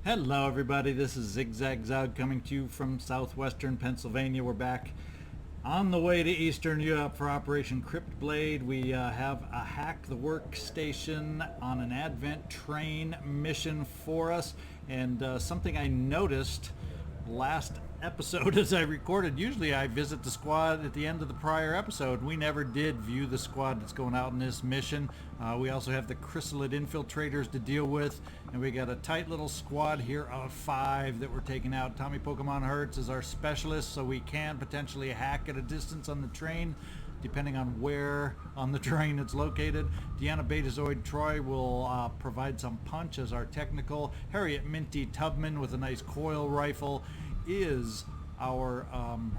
Hello everybody, this is ZigZagZog coming to you from southwestern Pennsylvania. We're back on the way to Eastern Europe for Operation Crypt Blade. We have a Hack the Workstation on an Advent train mission for us, and something I noticed last episode as I recorded. Usually I visit the squad at the end of the prior episode. We never did view the squad that's going out in this mission. We also have the chrysalid infiltrators to deal with, and we got a tight little squad here of 5 that we're taking out. Tommy Pokemon Hertz is our specialist, so we can potentially hack at a distance on the train depending on where on the train it's located. Deanna, Betazoid, Troi will provide some punch as our technical. Harriet, Minty, Tubman with a nice coil rifle is our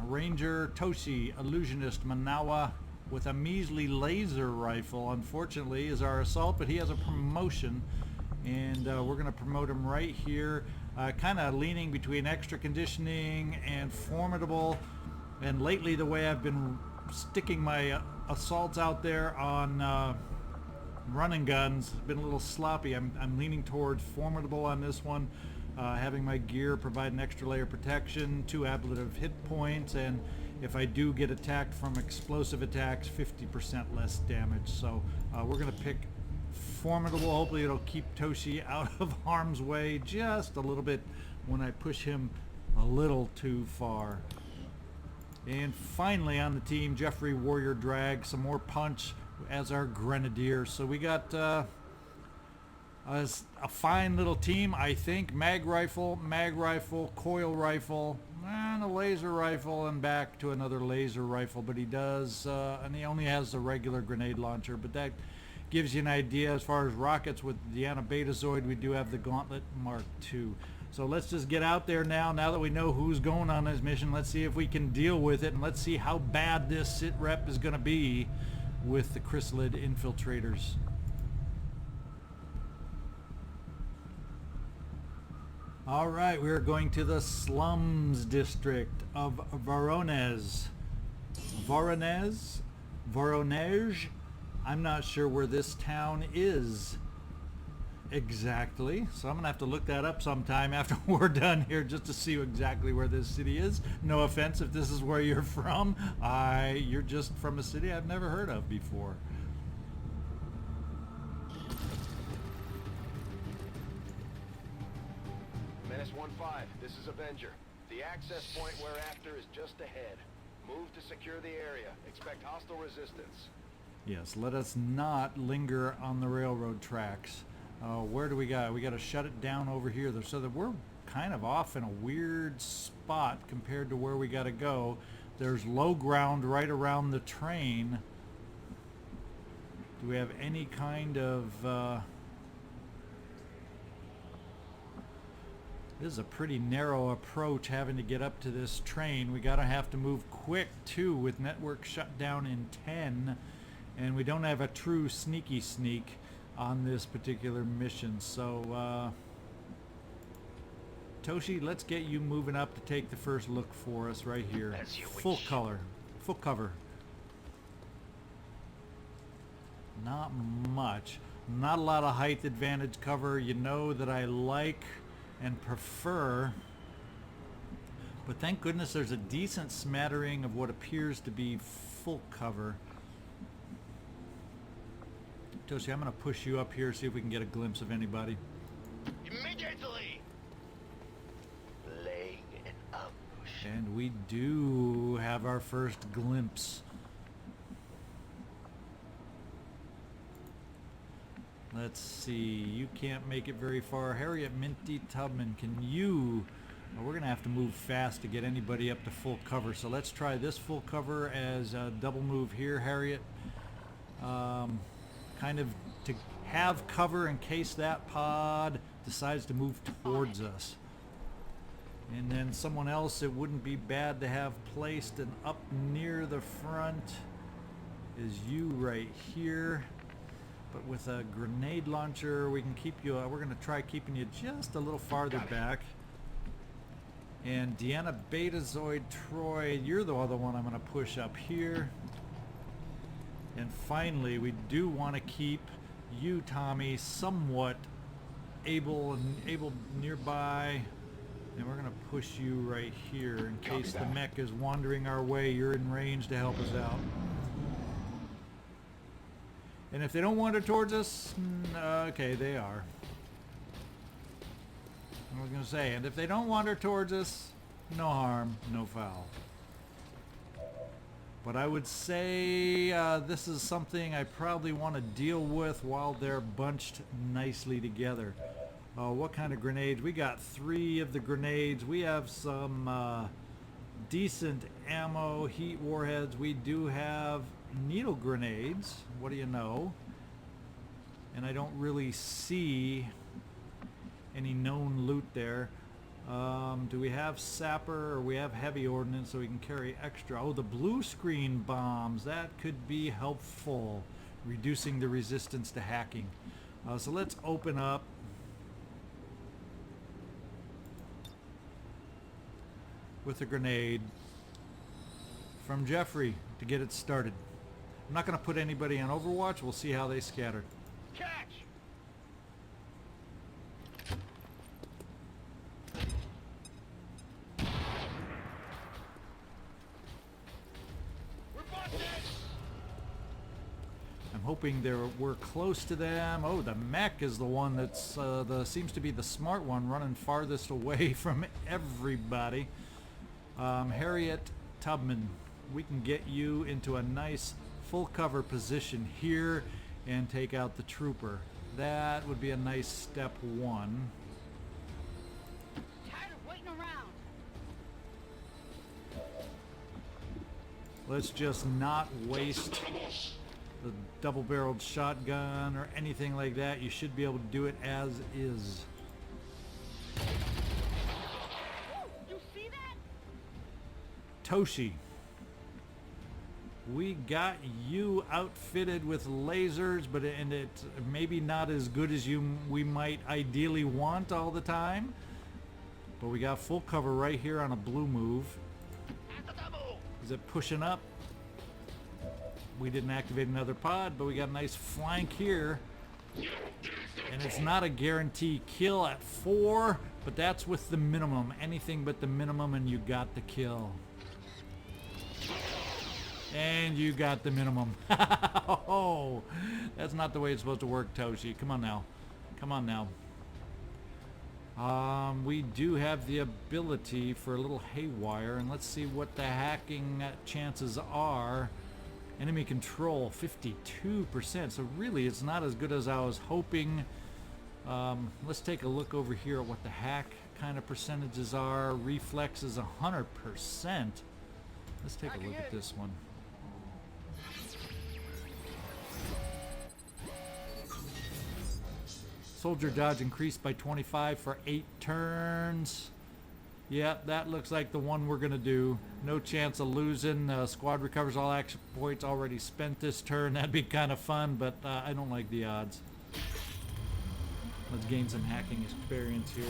ranger. Toshi, Illusionist, Manawa with a measly laser rifle, unfortunately, is our assault, but he has a promotion, and we're going to promote him right here. Kind of leaning between extra conditioning and formidable, and lately the way I've been sticking my assaults out there on running guns has been a little sloppy. I'm leaning towards formidable on this one, having my gear provide an extra layer of protection, 2 ablative hit points, and if I do get attacked from explosive attacks, 50% less damage. So we're going to pick formidable. Hopefully it'll keep Toshi out of harm's way just a little bit when I push him a little too far. And finally on the team, Jeffrey Warrior Drag, some more punch as our grenadier. So we got a fine little team, I think. Mag rifle, coil rifle, and a laser rifle, and back to another laser rifle. But he does, and he only has the regular grenade launcher, but that gives you an idea. As far as rockets with Deanna Betazoid, we do have the Gauntlet Mark II. So let's just get out there now that we know who's going on this mission. Let's see if we can deal with it, and let's see how bad this sit rep is going to be with the chrysalid infiltrators. All right, we're going to the slums district of Voronezh. Voronezh? I'm not sure where this town is exactly, so I'm gonna have to look that up sometime after we're done here just to see exactly where this city is. No offense if this is where you're from. You're just from a city I've never heard of before. Menace 1-5, this is Avenger. The access point we're after is just ahead. Move to secure the area. Expect hostile resistance. Yes, let us not linger on the railroad tracks. Where do we got? We got to shut it down over here, so that we're kind of off in a weird spot compared to where we got to go. There's low ground right around the train. Do we have any kind of... This is a pretty narrow approach, having to get up to this train. We gotta have to move quick too, with network shut down in 10, and we don't have a true sneaky sneak on this particular mission. So Toshi, let's get you moving up to take the first look for us right here. Full cover. Not much, not a lot of height advantage cover. You know that I like and prefer, but thank goodness there's a decent smattering of what appears to be full cover. Toshi, I'm going to push you up here, see if we can get a glimpse of anybody. Immediately! Laying an ambush. And we do have our first glimpse. Let's see, you can't make it very far. Harriet, Minty, Tubman, can you... Well, we're going to have to move fast to get anybody up to full cover. So let's try this full cover as a double move here, Harriet. Kind of to have cover in case that pod decides to move towards us. And then someone else it wouldn't be bad to have placed and up near the front is you right here. But with a grenade launcher, we can keep you, we're going to try keeping you just a little farther back. And Deanna, Betazoid, Troi, you're the other one I'm going to push up here. And finally, we do want to keep you, Tommy, somewhat able nearby. And we're going to push you right here in case the mech is wandering our way. You're in range to help us out. And if they don't wander towards us, okay, they are. I was going to say, and if they don't wander towards us, no harm, no foul. But I would say this is something I probably want to deal with while they're bunched nicely together. What kind of grenades? We got 3 of the grenades. We have some decent ammo, heat warheads. We do have needle grenades. What do you know? And I don't really see any known loot there. Do we have sapper, or we have heavy ordnance so we can carry extra? Oh, the blue screen bombs. That could be helpful, reducing the resistance to hacking. So let's open up. With a grenade from Jeffrey to get it started. I'm not going to put anybody on Overwatch. We'll see how they scatter. Catch! We're busted! I'm hoping we're close to them. Oh, the mech is the one that's seems to be the smart one, running farthest away from everybody. Harriet, Tubman, we can get you into a nice full cover position here and take out the trooper. That would be a nice step 1. Tired of waiting around. Let's just not waste the double-barreled shotgun or anything like that. You should be able to do it as is. Toshi, we got you outfitted with lasers, but it's maybe not as good as we might ideally want all the time. But we got full cover right here on a blue move. Is it pushing up? We didn't activate another pod, but we got a nice flank here. And it's not a guarantee kill at 4, but that's with the minimum. Anything but the minimum and you got the kill. And you got the minimum. Oh, that's not the way it's supposed to work, Toshi. Come on now. Come on now. We do have the ability for a little haywire, and let's see what the hacking chances are. Enemy control, 52%. So really, it's not as good as I was hoping. Let's take a look over here at what the hack kind of percentages are. Reflex is 100%. Let's take a look at this one. Soldier dodge increased by 25 for 8 turns. Yeah, that looks like the one we're going to do. No chance of losing. Squad recovers all action points already spent this turn. That'd be kind of fun, but I don't like the odds. Let's gain some hacking experience here.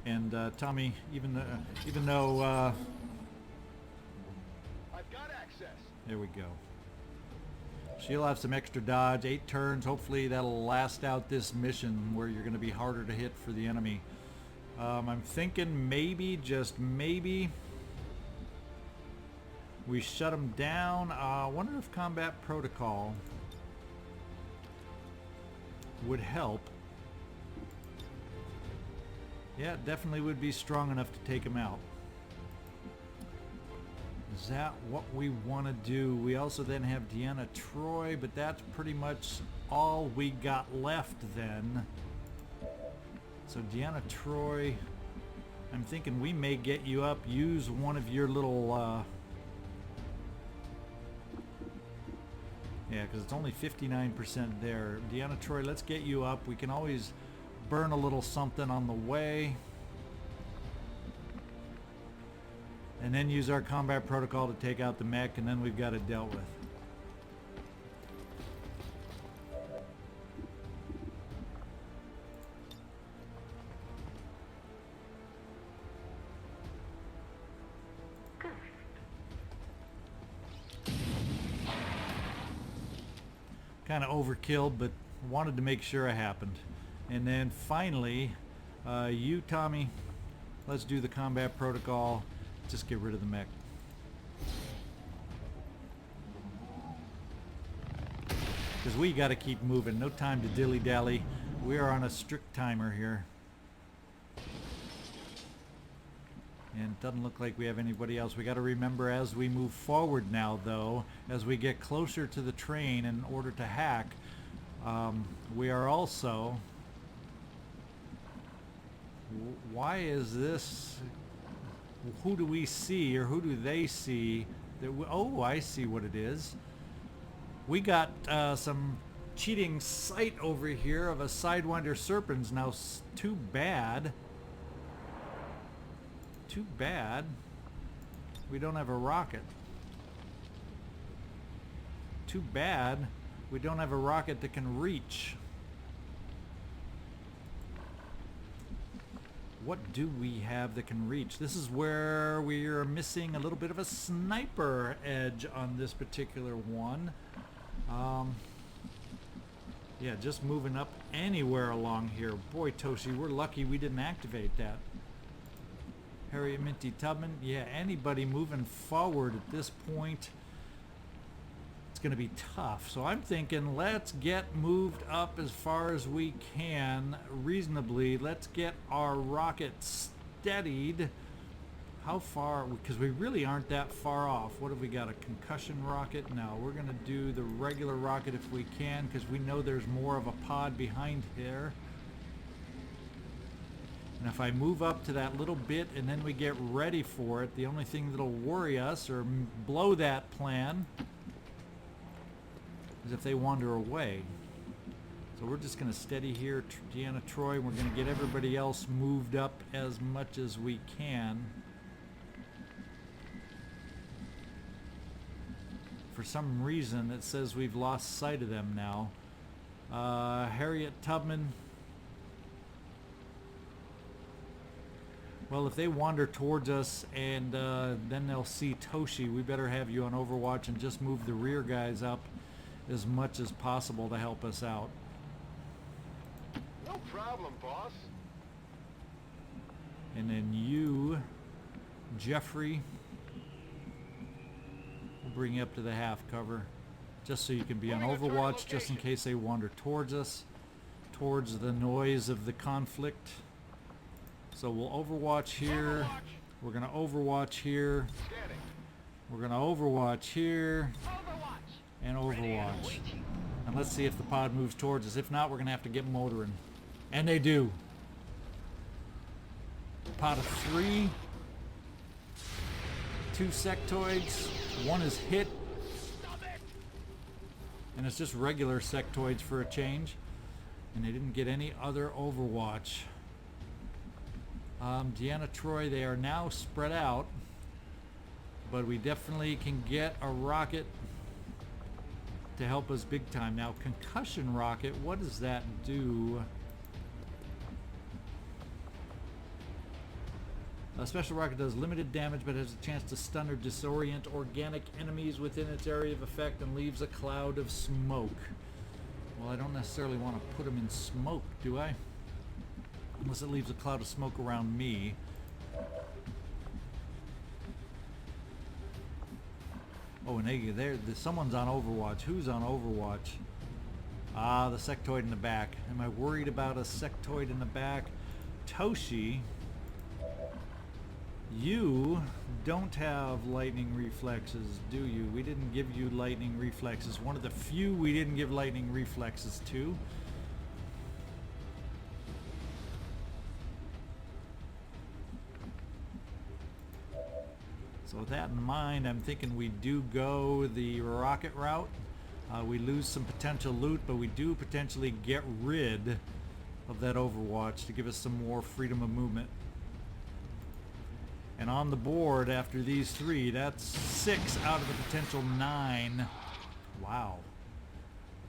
And Tommy, even though I've got access. there we go. She'll have some extra dodge, 8 turns. Hopefully that'll last out this mission where you're going to be harder to hit for the enemy. I'm thinking maybe, just maybe, we shut them down. I wonder if combat protocol would help. Yeah, it definitely would be strong enough to take him out. Is that what we want to do? We also then have Deanna, Troi, but that's pretty much all we got left then. So Deanna, Troi, I'm thinking we may get you up. Use one of your little... yeah, because it's only 59% there. Deanna, Troi, let's get you up. We can always burn a little something on the way. And then use our combat protocol to take out the mech, and then we've got it dealt with. Kind of overkill, but wanted to make sure it happened. And then finally, you, Tommy, let's do the combat protocol. Just get rid of the mech. Because we got to keep moving. No time to dilly-dally. We are on a strict timer here. And it doesn't look like we have anybody else. We got to remember as we move forward now, though, as we get closer to the train in order to hack, we are also... Why is this... Who do we see, or who do they see? That oh, I see what it is. We got some cheating sight over here of a Sidewinder Serpens. Now, too bad. Too bad we don't have a rocket. Too bad we don't have a rocket that can reach. What do we have that can reach? This is where we are missing a little bit of a sniper edge on this particular one. Yeah, just moving up anywhere along here. Boy, Toshi, we're lucky we didn't activate that. Harriet, Minty, Tubman. Yeah, anybody moving forward at this point, it's going to be tough. So I'm thinking let's get moved up as far as we can reasonably. Let's get our rocket steadied. How far? Because we really aren't that far off. What have we got? A concussion rocket? No, we're going to do the regular rocket if we can, because we know there's more of a pod behind here. And if I move up to that little bit and then we get ready for it, the only thing that'll worry us or blow that plan is if they wander away. So we're just going to steady here, Deanna, Troi. We're going to get everybody else moved up as much as we can. For some reason, it says we've lost sight of them now. Harriet, Tubman. Well, if they wander towards us and then they'll see Toshi, we better have you on Overwatch and just move the rear guys up as much as possible to help us out. No problem, boss. And then you, Jeffrey, we'll bring you up to the half cover just so you can be on Overwatch just in case they wander towards us, towards the noise of the conflict. So we'll Overwatch here. We're going to Overwatch here. We're going to Overwatch here. And Overwatch. And let's see if the pod moves towards us. If not, we're going to have to get motoring. And they do. Pod of 3. 2 sectoids. 1 is hit. And it's just regular sectoids for a change. And they didn't get any other Overwatch. Deanna, Troi, they are now spread out, but we definitely can get a rocket to help us big time. Now, concussion rocket, what does that do? A special rocket does limited damage, but has a chance to stun or disorient organic enemies within its area of effect and leaves a cloud of smoke. Well, I don't necessarily want to put them in smoke, do I? Unless it leaves a cloud of smoke around me. Oh, and someone's on Overwatch. Who's on Overwatch? Ah, the sectoid in the back. Am I worried about a sectoid in the back? Toshi, you don't have lightning reflexes, do you? We didn't give you lightning reflexes. One of the few we didn't give lightning reflexes to. So with that in mind, I'm thinking we do go the rocket route. We lose some potential loot, but we do potentially get rid of that Overwatch to give us some more freedom of movement. And on the board, after these 3, that's 6 out of the potential 9. Wow.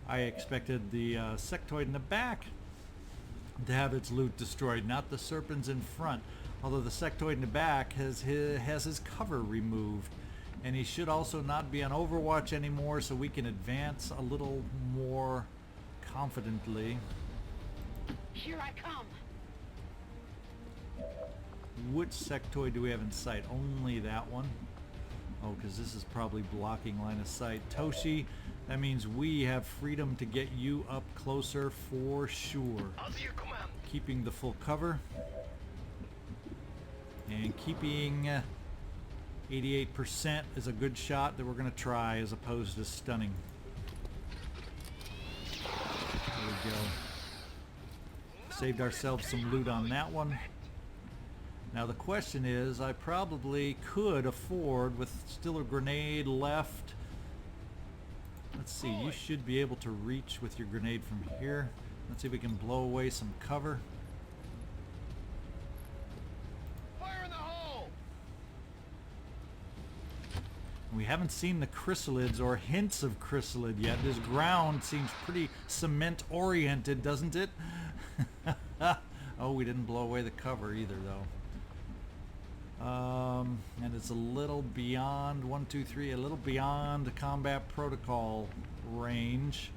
I expected the sectoid in the back to have its loot destroyed, not the serpents in front. Although the sectoid in the back has his cover removed. And he should also not be on Overwatch anymore, so we can advance a little more confidently. Here I come. Which sectoid do we have in sight? Only that one. Oh, because this is probably blocking line of sight. Toshi, that means we have freedom to get you up closer for sure. As you command. Keeping the full cover. And keeping 88% is a good shot that we're going to try as opposed to stunning. There we go. Saved ourselves some loot on that one. Now the question is, I probably could afford, with still a grenade left. Let's see, you should be able to reach with your grenade from here. Let's see if we can blow away some cover. Fire in the hole! We haven't seen the chrysalids or hints of chrysalid yet. This ground seems pretty cement oriented, doesn't it? Oh, we didn't blow away the cover either though. And it's a little beyond, 1, 2, 3, a little beyond the combat protocol range.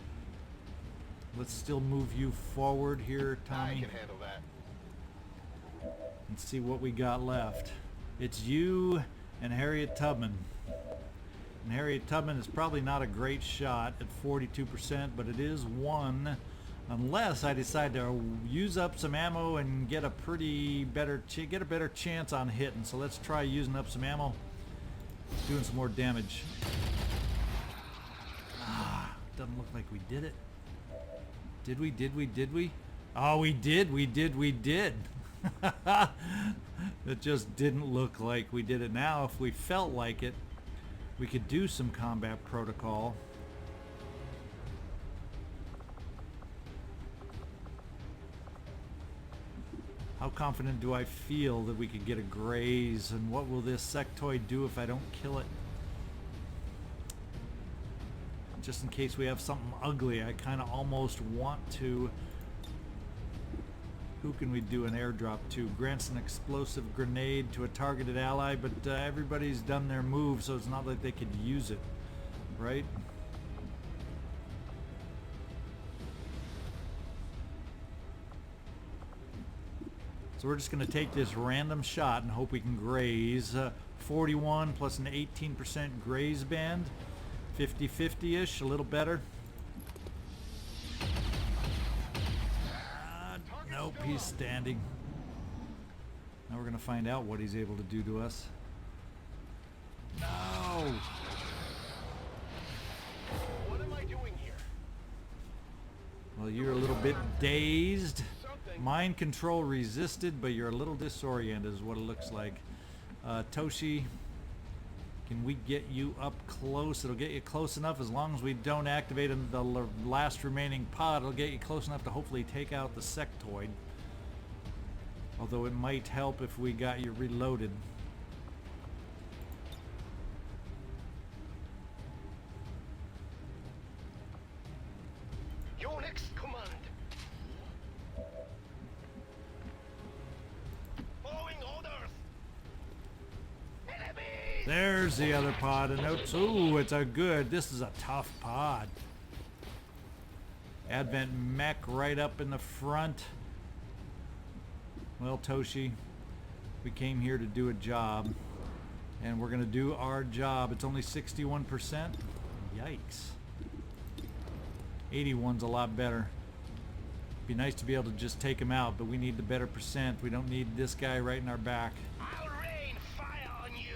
Let's still move you forward here, Tommy. I can handle that. And see what we got left. It's you and Harriet Tubman. And Harriet Tubman is probably not a great shot at 42%, but it is one. Unless I decide to use up some ammo and get a better chance on hitting. So let's try using up some ammo, doing some more damage. Doesn't look like we did it. Did we? Oh, we did. It just didn't look like we did it. Now, if we felt like it, we could do some combat protocol. How confident do I feel that we could get a graze, and what will this sectoid do if I don't kill it? Just in case we have something ugly, I kind of almost want to... Who can we do an airdrop to? Grants an explosive grenade to a targeted ally, but everybody's done their move, so it's not like they could use it, right? So we're just going to take this random shot and hope we can graze. 41 plus an 18% graze band. 50-50-ish, a little better. Nope, he's standing. Now we're going to find out what he's able to do to us. No! What am I doing here? Well, you're a little bit dazed. Mind control resisted, but you're a little disoriented is what it looks like. Toshi, can we get you up close? It'll get you close enough as long as we don't activate the last remaining pod. It'll get you close enough to hopefully take out the sectoid. Although it might help if we got you reloaded. Your next command. Following orders. Enemies! There's the other pod, and ooh, it's a good. This is a tough pod. Advent mech right up in the front. Well, Toshi, we came here to do a job, and we're gonna do our job. It's only 61%. Yikes. 81's a lot better. Be nice to be able to just take him out, but we need the better percent. We don't need this guy right in our back. I'll rain fire on you.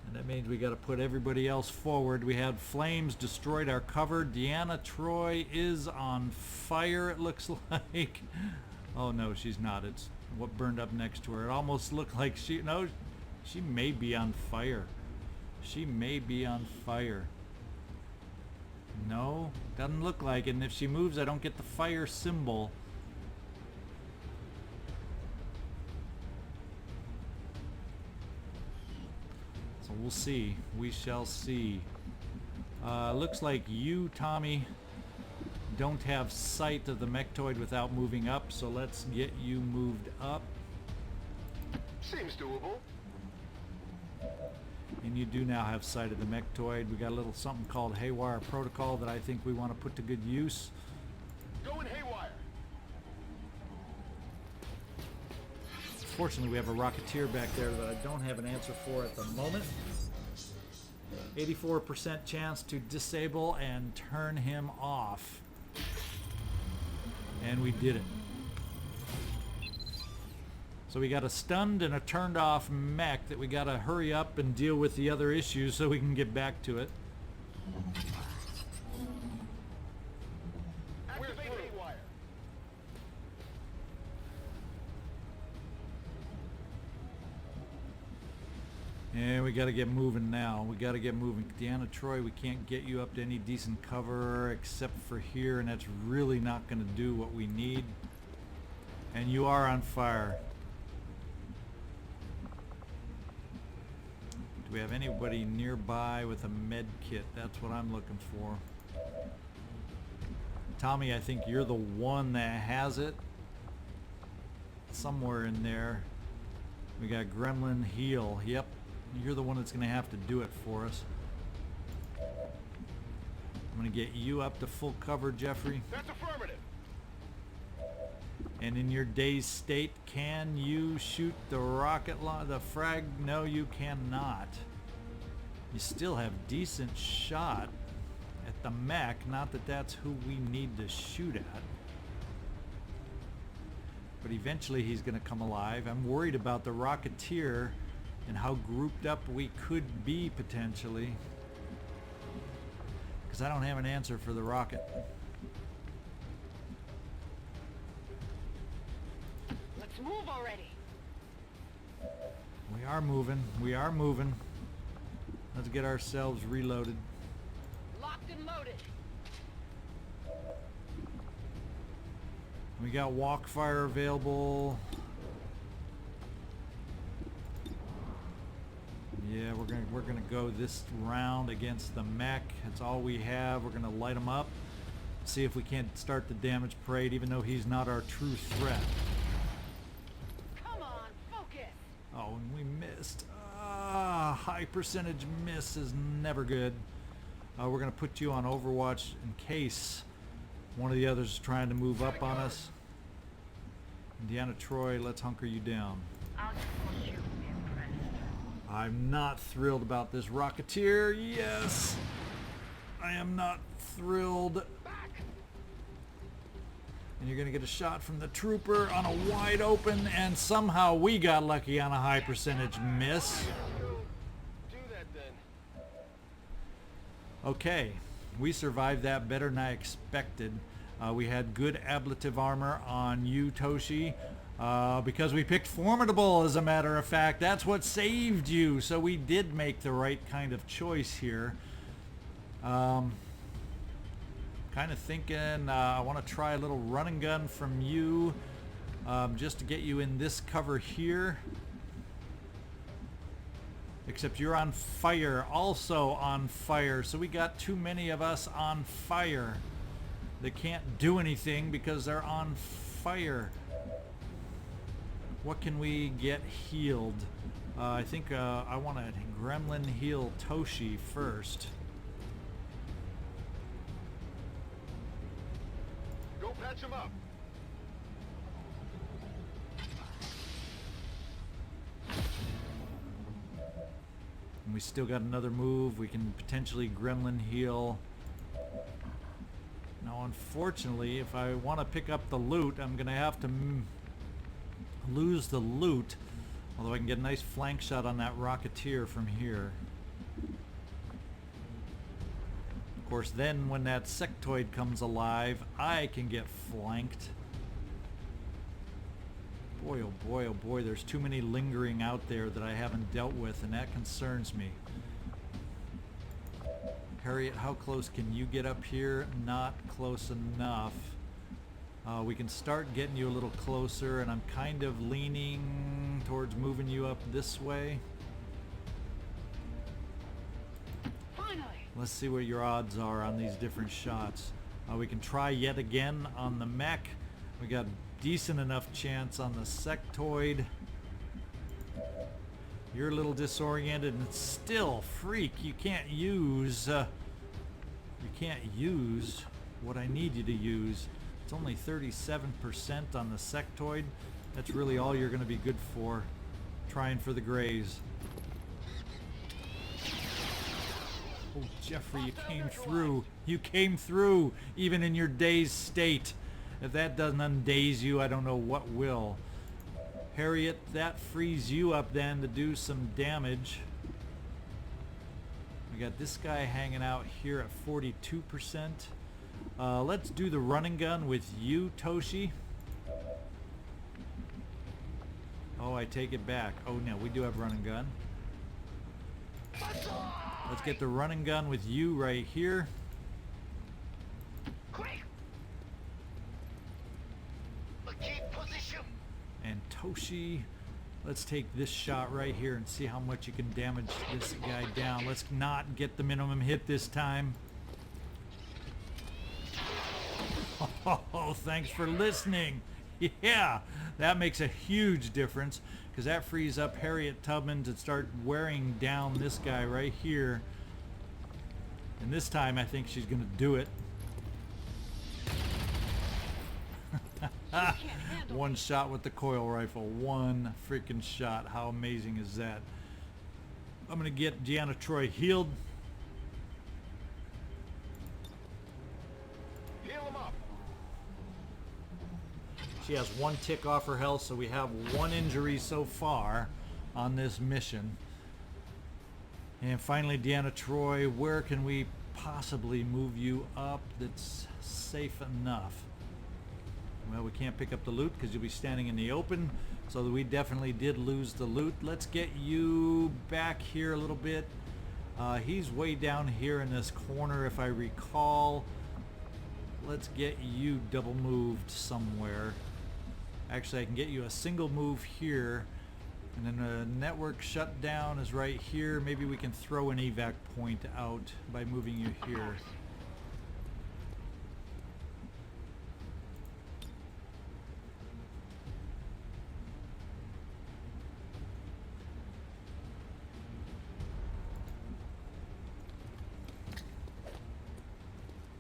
And that means we got to put everybody else forward. We had flames destroyed our cover. Deanna Troi is on fire, it looks like. Oh no, she's not. It's what burned up next to her. It almost looked like she may be on fire. She may be on fire. No, doesn't look like it. And if she moves, I don't get the fire symbol. So we'll see. We shall see. Looks like you, Tommy, don't have sight of the mechtoid without moving up. So let's get you moved up. Seems doable. And you do now have sight of the mechtoid. We got a little something called Haywire Protocol that I think we want to put to good use. Going haywire. Fortunately, we have a Rocketeer back there that I don't have an answer for at the moment. 84% chance to disable and turn him off. And we did it. So we got a stunned and a turned off mech that we got to hurry up and deal with the other issues so we can get back to it. Activate haywire. And we got to get moving now. We got to get moving. Deanna, Troi, we can't get you up to any decent cover except for here, and that's really not going to do what we need. And you are on fire. Do we have anybody nearby with a med kit? That's what I'm looking for. Tommy, I think you're the one that has it. Somewhere in there. We got Gremlin Heal. Yep. You're the one that's going to have to do it for us. I'm going to get you up to full cover, Jeffrey. That's affirmative. And in your dazed state, can you shoot the the frag? No, you cannot. You still have decent shot at the mech. Not that that's who we need to shoot at. But eventually he's going to come alive. I'm worried about the Rocketeer and how grouped up we could be potentially. Because I don't have an answer for the rocket. Let's move already. We are moving. We are moving. Let's get ourselves reloaded. Locked and loaded. We got walk fire available. Yeah, we're gonna go this round against the mech. That's all we have. We're gonna light him up. See if we can't start the damage parade, even though he's not our true threat. Come on, focus. Oh, and we missed. High percentage miss is never good. We're gonna put you on Overwatch in case one of the others is trying to move up on us. Deanna, Troi, let's hunker you down. I'll just push you, impressed. I'm not thrilled about this Rocketeer. Yes! I am not thrilled. Back. And you're going to get a shot from the trooper on a wide open, and somehow we got lucky on a high percentage miss. Do that then. Okay, we survived that better than I expected. We had good ablative armor on you, Toshi, because we picked Formidable, as a matter of fact. That's what saved you, so we did make the right kind of choice here. Kind of thinking I want to try a little run and gun from you, just to get you in this cover here. Except you're on fire, also on fire, so we got too many of us on fire. They can't do anything because they're on fire. What can we get healed? I think I want to gremlin heal Toshi first. Go patch him up. And we still got another move. We can potentially gremlin heal. Now, unfortunately, if I want to pick up the loot, I'm going to have to lose the loot. Although I can get a nice flank shot on that Rocketeer from here. Of course, then when that sectoid comes alive, I can get flanked. Boy, oh boy, oh boy, there's too many lingering out there that I haven't dealt with, and that concerns me. Harriet, how close can you get up here? Not close enough. We can start getting you a little closer, and I'm kind of leaning towards moving you up this way. Finally. Let's see what your odds are on these different shots. We can try yet again on the mech. We got decent enough chance on the sectoid. You're a little disoriented and still, freak, you can't use what I need you to use. It's only 37% on the sectoid. That's really all you're going to be good for. Trying for the grays. Oh, Jeffrey, you came through. You came through, even in your dazed state. If that doesn't undaze you, I don't know what will. Harriet, that frees you up then to do some damage. We got this guy hanging out here at 42%. Let's do the running gun with you, Toshi. Oh, I take it back. Oh, no, we do have running gun. Let's get the running gun with you right here. Quick! Keep position. And Toshi, let's take this shot right here and see how much you can damage this guy down. Let's not get the minimum hit this time. Oh, thanks for listening. Yeah, that makes a huge difference because that frees up Harriet Tubman to start wearing down this guy right here. And this time I think she's going to do it. One shot with the coil rifle. One freaking shot. How amazing is that? I'm going to get Deanna Troi healed. Heal him up. She has one tick off her health, so we have one injury so far on this mission. And finally, Deanna Troi, where can we possibly move you up that's safe enough? Well, we can't pick up the loot because you'll be standing in the open, so we definitely did lose the loot. Let's get you back here a little bit. He's way down here in this corner, if I recall. Let's get you double moved somewhere. Actually, I can get you a single move here, and then the network shutdown is right here. Maybe we can throw an evac point out by moving you here.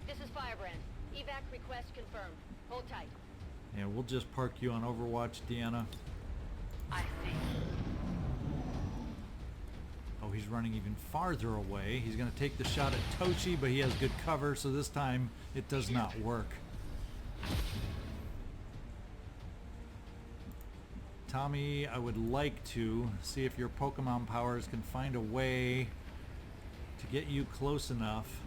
This is Firebrand. Evac request confirmed. Hold tight. Yeah, we'll just park you on Overwatch, Deanna. I see. Oh, he's running even farther away. He's going to take the shot at Toshi, but he has good cover, so this time it does not work. Tommy, I would like to see if your Pokemon powers can find a way to get you close enough.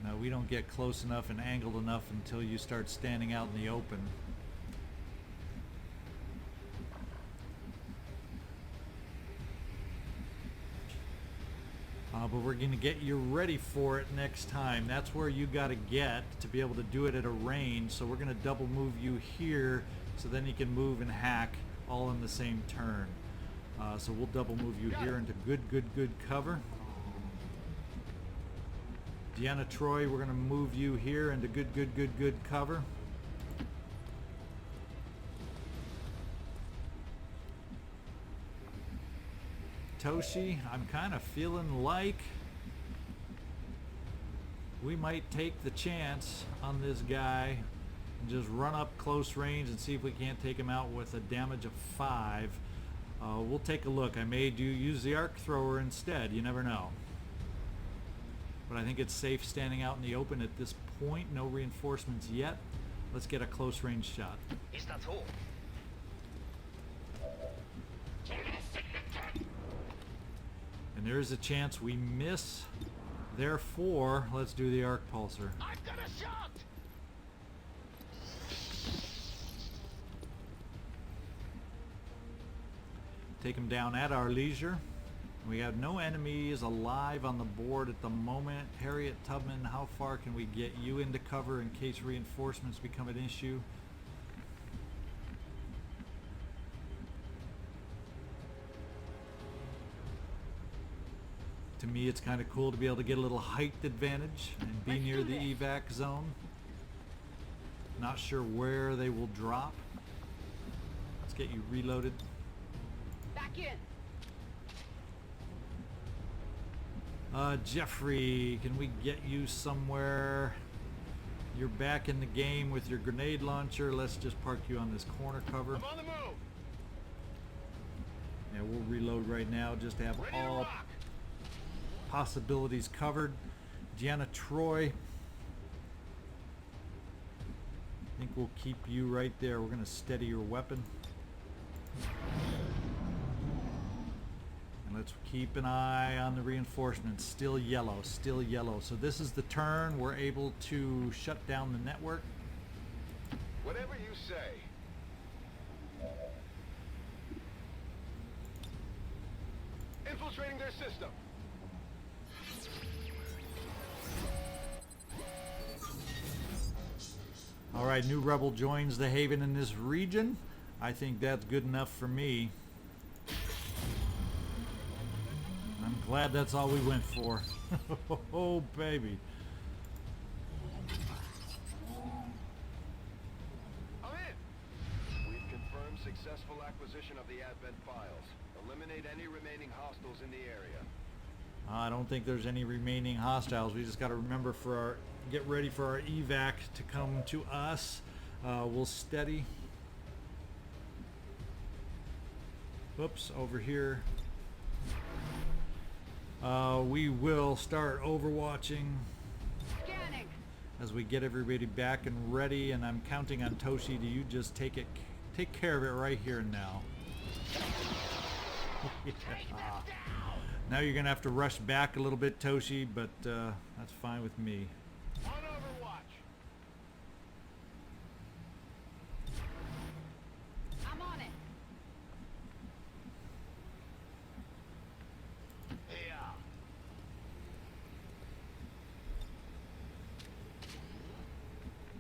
No, we don't get close enough and angled enough until you start standing out in the open. But we're going to get you ready for it next time. That's where you got to get to be able to do it at a range. So we're going to double move you here so then you can move and hack all in the same turn. So we'll double move you here into good cover. Deanna Troi, we're going to move you here into good cover. Toshi, I'm kind of feeling like we might take the chance on this guy and just run up close range and see if we can't take him out with a damage of 5. We'll take a look. I may use the arc thrower instead. You never know. But I think it's safe standing out in the open at this point. No reinforcements yet. Let's get a close range shot. Is that all? And there's a chance we miss. Therefore, let's do the arc pulsar. I've got a shot! Take him down at our leisure. We have no enemies alive on the board at the moment. Harriet Tubman, how far can we get you into cover in case reinforcements become an issue? To me, it's kind of cool to be able to get a little height advantage and be near the evac zone. Not sure where they will drop. get you reloaded. Back in. Jeffrey, can we get you somewhere? You're back in the game with your grenade launcher. Let's just park you on this corner cover. I'm on the move. Yeah, we'll reload right now just to have Ready to all rock. possibilities covered. Deanna, Troi. I think we'll keep you right there. We're going to steady your weapon. And let's keep an eye on the reinforcements. Still yellow, still yellow. So this is the turn. We're able to shut down the network. Whatever you say. Infiltrating their system. All right, new rebel joins the Haven in this region. I think that's good enough for me. I'm glad that's all we went for. Oh, baby. I'm in. We've confirmed successful acquisition of the Advent files. Eliminate any remaining hostiles in the area. I don't think there's any remaining hostiles. We just got to remember for our get ready for our evac to come to us. We'll steady. Whoops, over here. We will start overwatching Scanning. as we get everybody back and ready, and I'm counting on Toshi to you just take care of it right here and now. Yeah. Now you're gonna have to rush back a little bit, Toshi, but that's fine with me. On Overwatch. I'm on it. Yeah.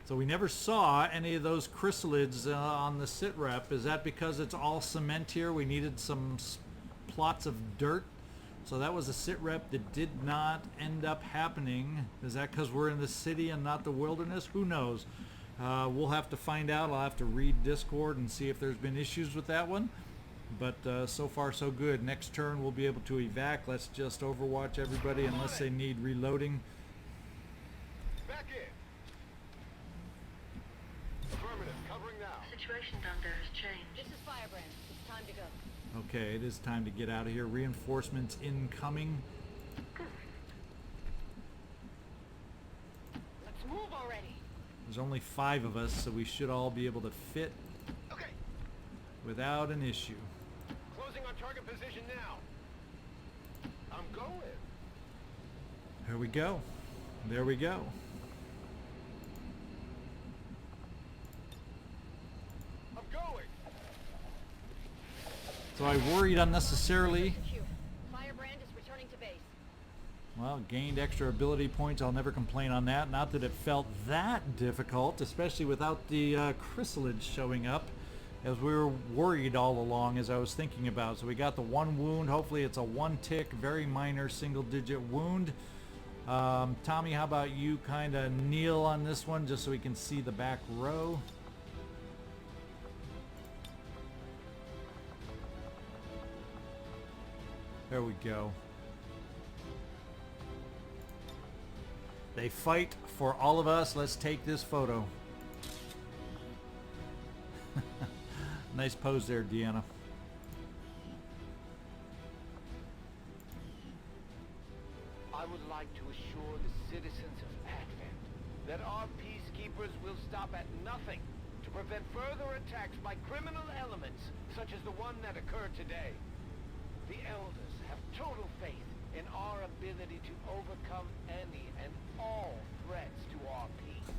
So we never saw any of those chrysalids on the sit rep. Is that because it's all cement here? We needed some plots of dirt. So that was a sit rep that did not end up happening. Is that because we're in the city and not the wilderness? Who knows? We'll have to find out. I'll have to read Discord and see if there's been issues with that one. But so far so good. Next turn we'll be able to evac. Let's just overwatch everybody unless they need reloading. Back in. Affirmative. Covering now. Situation down there has changed. This is Firebrand. It's time to go. Okay, it is time to get out of here. Reinforcements incoming. Let's move already. There's only 5 of us, so we should all be able to fit Okay. without an issue. Closing on target position now. I'm going. There we go. There we go. I'm going. So I worried unnecessarily. Q. Firebrand is returning to base. Well, gained extra ability points. I'll never complain on that. Not that it felt that difficult, especially without the chrysalids showing up, as we were worried all along as I was thinking about. So we got the 1 wound. Hopefully it's a 1 tick, very minor single-digit wound. Tommy, how about you kind of kneel on this one just so we can see the back row? There we go. They fight for all of us. Let's take this photo. Nice pose there, Deanna. I would like to assure the citizens of Advent that our peacekeepers will stop at nothing to prevent further attacks by criminal elements such as the one that occurred today. The Elders have total faith in our ability to overcome any and all threats to our peace.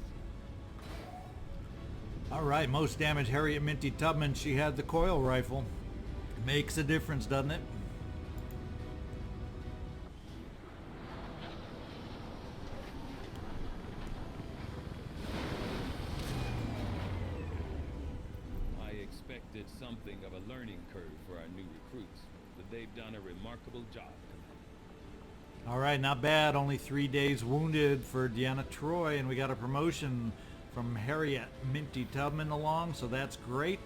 All right, most damaged Harriet Minty Tubman. She had the coil rifle. Makes a difference, doesn't it? I expected something of a learning curve for our new recruits, but they've done a remarkable job. All right, not bad. Only 3 days wounded for Deanna, Troi, and we got a promotion from Harriet Minty Tubman along, so that's great.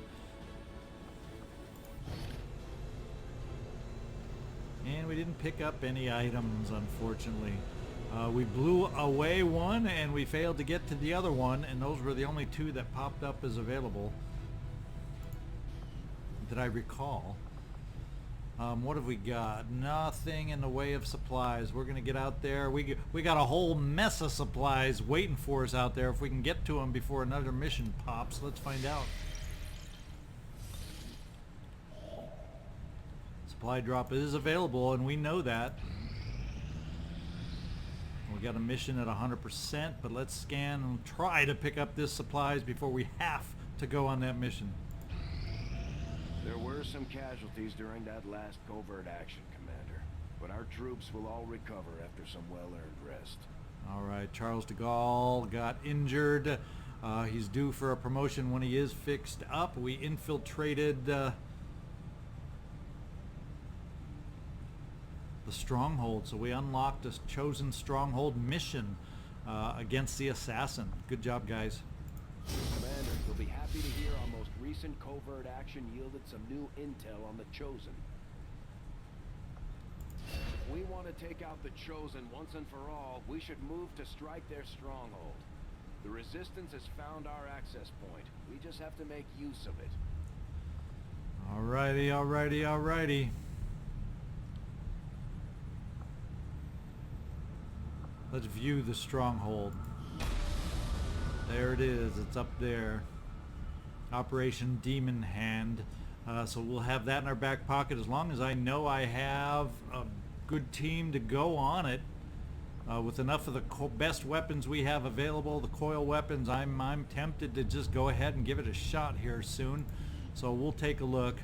we didn't pick up any items, unfortunately. We blew away one and we failed to get to the other one, and those were the only two that popped up as available that I recall. What have we got? Nothing in the way of supplies. We're gonna get out there. We got a whole mess of supplies waiting for us out there. If we can get to them before another mission pops, let's find out. Supply drop is available, and we know that. We got a mission at 100%, but let's scan and try to pick up this supplies before we have to go on that mission. There were some casualties during that last covert action, Commander. But our troops will all recover after some well-earned rest. All right, Charles de Gaulle got injured. He's due for a promotion when he is fixed up. We infiltrated the stronghold, so we unlocked a chosen stronghold mission against the assassin. Good job, guys. Commander, you'll be happy to hear our most recent covert action yielded some new intel on the Chosen. If we want to take out the Chosen once and for all, we should move to strike their stronghold. The Resistance has found our access point. We just have to make use of it. Alrighty, alrighty, alrighty. Let's view the stronghold. There it is. It's up there. Operation Demon Hand. So we'll have that in our back pocket as long as I know I have a good team to go on it. With enough of the best weapons we have available, the coil weapons, I'm tempted to just go ahead and give it a shot here soon. So we'll take a look.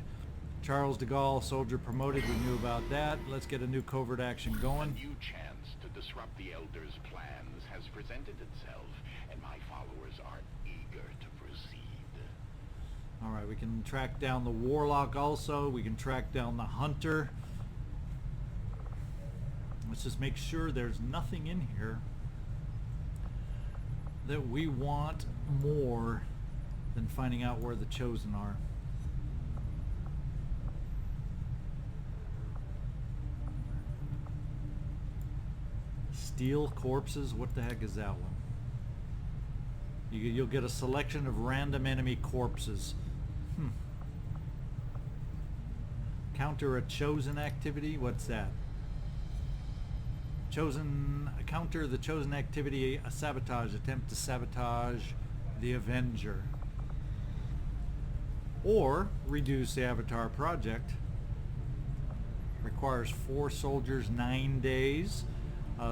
Charles de Gaulle, soldier promoted. We knew about that. Let's get a new covert action going. A new chance to disrupt the Elders' plans has presented itself, and my followers are eager to proceed. All right, we can track down the Warlock also. We can track down the Hunter. Let's just make sure there's nothing in here that we want more than finding out where the Chosen are. Steel corpses, what the heck is that one? You'll get a selection of random enemy corpses. Counter a chosen activity, what's that? Counter the chosen activity, a sabotage, attempt to sabotage the Avenger. Or reduce the Avatar project. Requires 4 soldiers, 9 days.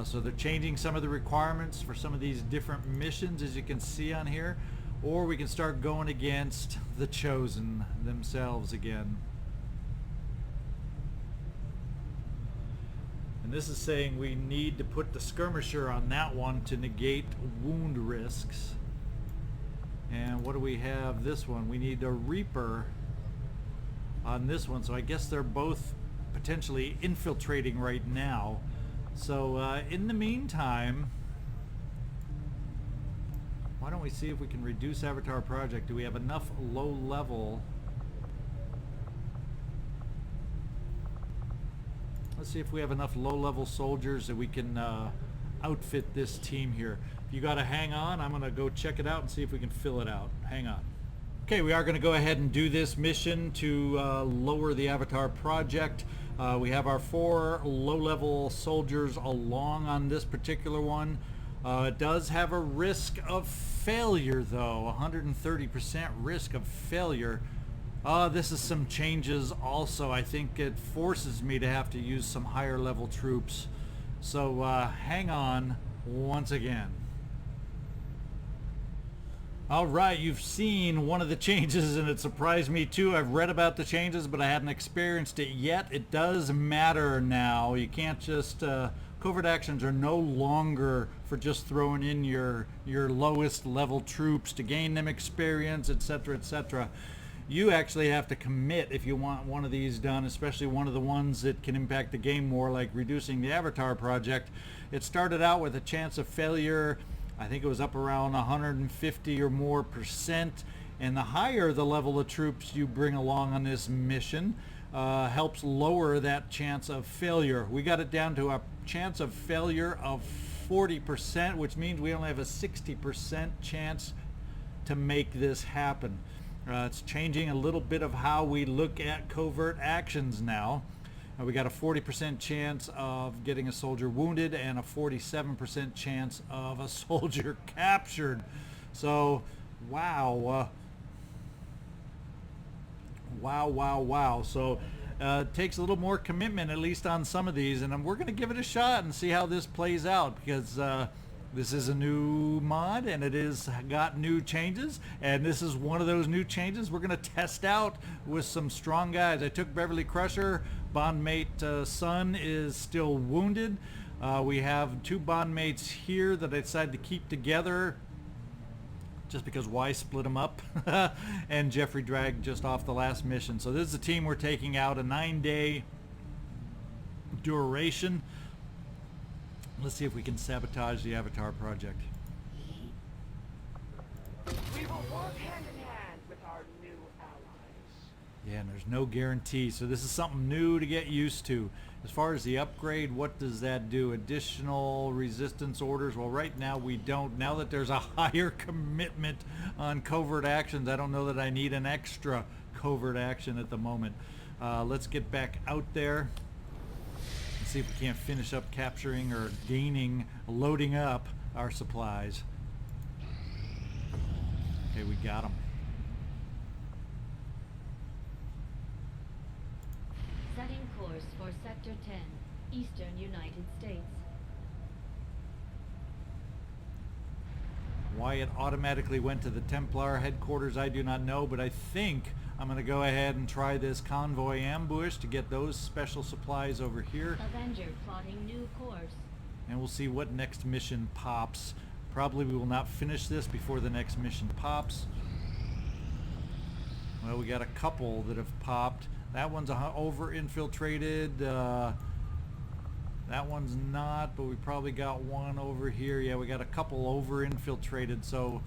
So they're changing some of the requirements for some of these different missions, as you can see on here. Or we can start going against the Chosen themselves again. And this is saying we need to put the skirmisher on that one to negate wound risks. And what do we have this one? We need a Reaper on this one. So I guess they're both potentially infiltrating right now. So in the meantime, why don't we see if we can reduce Avatar Project? Do we have enough low level? Let's see if we have enough low level soldiers that we can outfit this team here. If you gotta hang on, I'm gonna go check it out and see if we can fill it out. Hang on. Okay, we are gonna go ahead and do this mission to lower the Avatar Project. We have our 4 low-level soldiers along on this particular one. It does have a risk of failure, though. 130% risk of failure. This is some changes also. I think it forces me to have to use some higher-level troops. So hang on once again. Alright, you've seen one of the changes and it surprised me too. I've read about the changes but I hadn't experienced it yet. It does matter now. You can't just... covert actions are no longer for just throwing in your lowest level troops to gain them experience, etc., etc. You actually have to commit if you want one of these done, especially one of the ones that can impact the game more, like reducing the Avatar Project. It started out with a chance of failure, I think it was up around 150 or more %, and the higher the level of troops you bring along on this mission, helps lower that chance of failure. We got it down to a chance of failure of 40%, which means we only have a 60% chance to make this happen. It's changing a little bit of how we look at covert actions now. We got a 40% chance of getting a soldier wounded and a 47% chance of a soldier captured. So, wow. Wow. So, it takes a little more commitment, at least on some of these, and we're going to give it a shot and see how this plays out, because this is a new mod and it is got new changes, and this is one of those new changes we're going to test out with some strong guys. I took Beverly Crusher. Bondmate Son is still wounded. We have 2 bondmates here that I decided to keep together just because why split them up? And Jeffrey dragged just off the last mission. So this is the team we're taking out, a 9-day duration. Let's see if we can sabotage the Avatar project. We will work hand in hand with our new allies. Yeah, and there's no guarantee, so this is something new to get used to. As far as the upgrade, what does that do? Additional resistance orders? Well, right now we don't. Now that there's a higher commitment on covert actions, I don't know that I need an extra covert action at the moment. Let's get back out there. See if we can't finish up capturing or gaining, loading up our supplies. Okay, we got them. Setting course for Sector 10, Eastern United States. Why it automatically went to the Templar headquarters, I do not know, but I think I'm going to go ahead and try this convoy ambush to get those special supplies over here. Avenger plotting new course. And we'll see what next mission pops. Probably we will not finish this before the next mission pops. Well, we got a couple that have popped. That one's over-infiltrated. That one's not, but we probably got one over here. Yeah, we got a couple over-infiltrated, so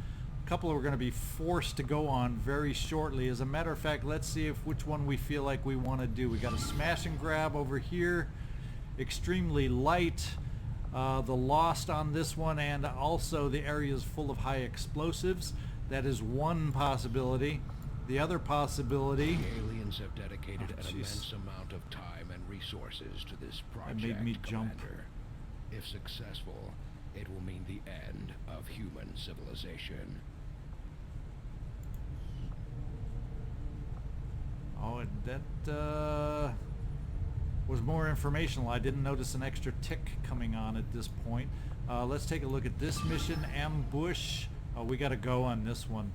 a couple are going to be forced to go on very shortly. As a matter of fact, let's see which one we feel like we want to do. We got a smash and grab over here. Extremely light. The Lost on this one, and also the area is full of high explosives. That is one possibility. The other possibility... The aliens have dedicated an immense amount of time and resources to this project, that made me jump. Commander. If successful, it will mean the end of human civilization. Oh, that was more informational. I didn't notice an extra tick coming on at this point. Let's take a look at this mission, ambush. Oh, we got to go on this one.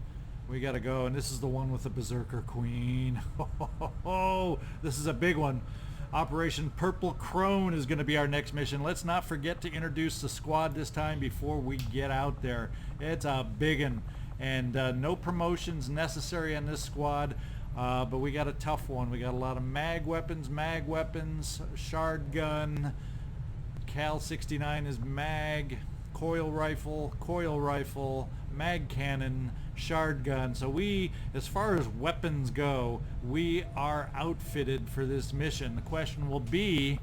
We got to go, and this is the one with the Berserker Queen. Oh, this is a big one. Operation Purple Crone is going to be our next mission. Let's not forget to introduce the squad this time before we get out there. It's a big one, and no promotions necessary on this squad, but we got a tough one. We got a lot of mag weapons, shard gun, Cal 69 is mag, coil rifle, mag cannon, shard gun. So we, as far as weapons go, we are outfitted for this mission. The question will be,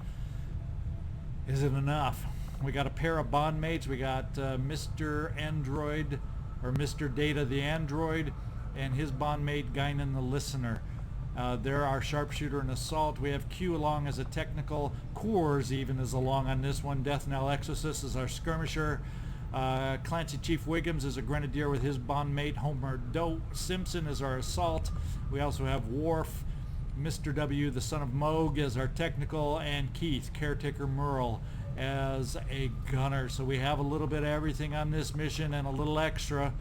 is it enough? We got a pair of bondmates. We got Mr. Android, or Mr. Data the Android, and his bondmate Guinan the Listener. They're our sharpshooter and assault. We have Q along as a technical. Coors even is along on this one. Death Knell Exorcist is our skirmisher. Clancy Chief Wiggums is a grenadier with his bondmate Homer Doe Simpson is our assault. We also have Worf, Mr. W, the son of Moog, as our technical, and Keith, Caretaker Merle, as a gunner. So we have a little bit of everything on this mission and a little extra,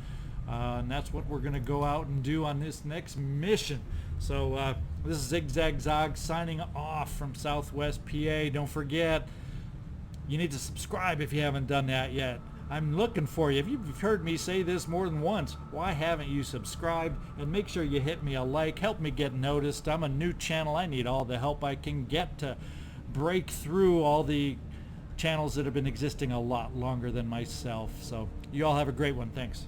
and that's what we're going to go out and do on this next mission. So this is ZigZagZog signing off from Southwest PA. Don't forget, you need to subscribe if you haven't done that yet. I'm looking for you. If you've heard me say this more than once, why haven't you subscribed? And make sure you hit me a like. Help me get noticed. I'm a new channel. I need all the help I can get to break through all the channels that have been existing a lot longer than myself. So you all have a great one. Thanks.